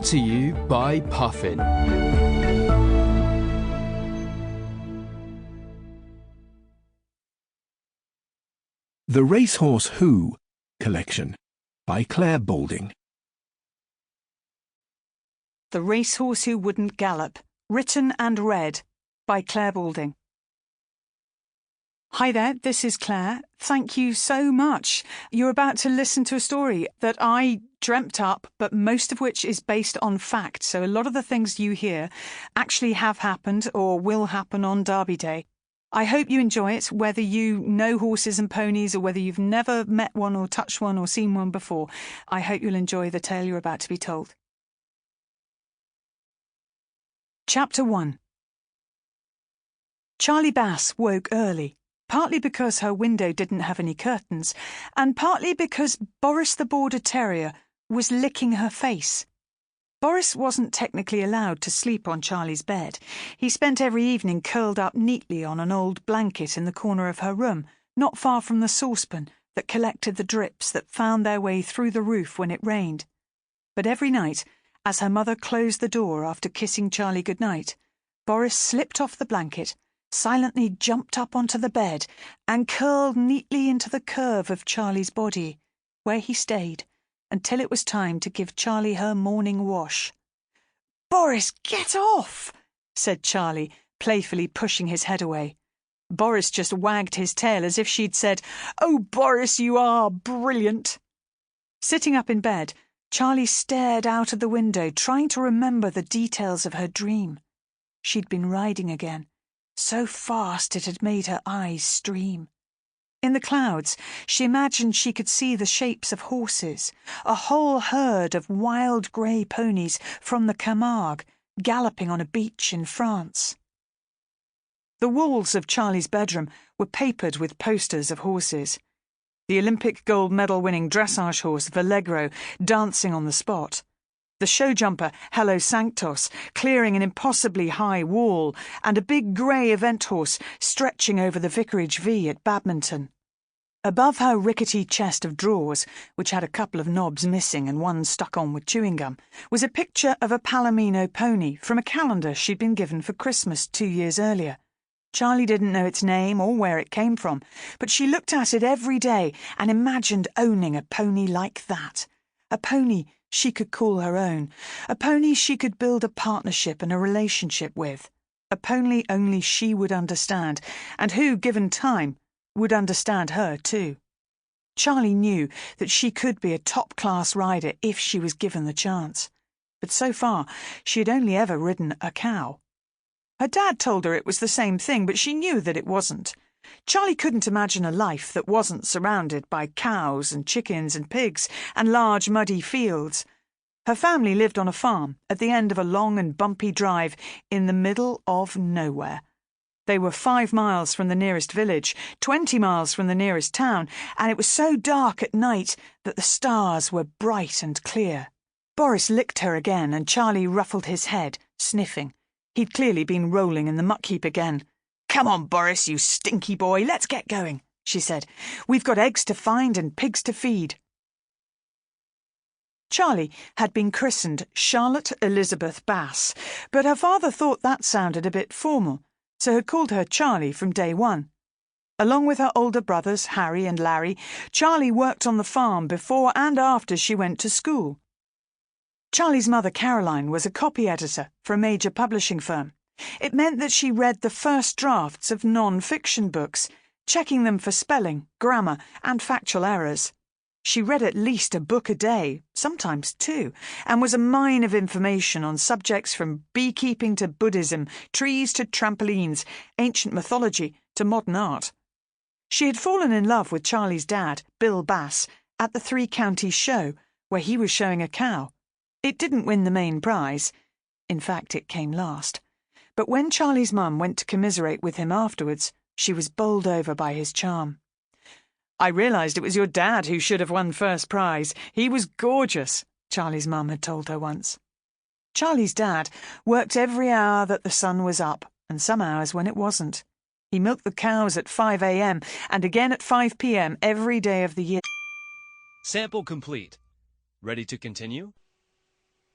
Brought to you by Puffin. The Racehorse Who Collection by Clare Balding. The Racehorse Who Wouldn't Gallop, written and read by Clare Balding. Hi there, this is Clare. Thank you so much. You're about to listen to a story that I dreamt up, but most of which is based on fact. So a lot of the things you hear actually have happened or will happen on Derby Day. I hope you enjoy it, whether you know horses and ponies or whether you've never met one or touched one or seen one before. I hope you'll enjoy the tale you're about to be told. Chapter 1. Charlie Bass woke early, partly because her window didn't have any curtains, and partly because Boris the Border Terrier was licking her face. Boris wasn't technically allowed to sleep on Charlie's bed. He spent every evening curled up neatly on an old blanket in the corner of her room, not far from the saucepan that collected the drips that found their way through the roof when it rained. But every night, as her mother closed the door after kissing Charlie goodnight, Boris slipped off the blanket, silently jumped up onto the bed, and curled neatly into the curve of Charlie's body, where he stayed until it was time to give Charlie her morning wash. "Boris, get off!" said Charlie, playfully pushing his head away. Boris just wagged his tail as if she'd said, "Oh, Boris, you are brilliant." Sitting up in bed, Charlie stared out of the window, trying to remember the details of her dream. She'd been riding again, so fast it had made her eyes stream. In the clouds, she imagined she could see the shapes of horses, a whole herd of wild grey ponies from the Camargue, galloping on a beach in France. The walls of Charlie's bedroom were papered with posters of horses. The Olympic gold medal-winning dressage horse Vallegro dancing on the spot, the show jumper Hello Sanctos clearing an impossibly high wall, and a big grey event horse stretching over the Vicarage V at Badminton. Above her rickety chest of drawers, which had a couple of knobs missing and one stuck on with chewing gum, was a picture of a palomino pony from a calendar she'd been given for Christmas 2 years earlier. Charlie didn't know its name or where it came from, but she looked at it every day and imagined owning a pony like that. A pony she could call her own, a pony she could build a partnership and a relationship with, a pony only she would understand, and who, given time, would understand her too. Charlie knew that she could be a top-class rider if she was given the chance, but so far she had only ever ridden a cow. Her dad told her it was the same thing, but she knew that it wasn't. Charlie couldn't imagine a life that wasn't surrounded by cows and chickens and pigs and large muddy fields. Her family lived on a farm at the end of a long and bumpy drive in the middle of nowhere. They were 5 miles from the nearest village, 20 miles from the nearest town, and it was so dark at night that the stars were bright and clear. Boris licked her again, and Charlie ruffled his head, sniffing. He'd clearly been rolling in the muck heap again. "Come on, Boris, you stinky boy, let's get going," she said. "We've got eggs to find and pigs to feed." Charlie had been christened Charlotte Elizabeth Bass, but her father thought that sounded a bit formal, so had called her Charlie from day one. Along with her older brothers, Harry and Larry, Charlie worked on the farm before and after she went to school. Charlie's mother, Caroline, was a copy editor for a major publishing firm. It meant that she read the first drafts of non-fiction books, checking them for spelling, grammar, and factual errors. She read at least a book a day, sometimes 2, and was a mine of information on subjects from beekeeping to Buddhism, trees to trampolines, ancient mythology to modern art. She had fallen in love with Charlie's dad, Bill Bass, at the 3 Counties show, where he was showing a cow. It didn't win the main prize. In fact, it came last. But when Charlie's mum went to commiserate with him afterwards, she was bowled over by his charm. "I realised it was your dad who should have won first prize. He was gorgeous," Charlie's mum had told her once. Charlie's dad worked every hour that the sun was up, and some hours when it wasn't. He milked the cows at 5 a.m. and again at 5 p.m. every day of the year. Sample complete. Ready to continue?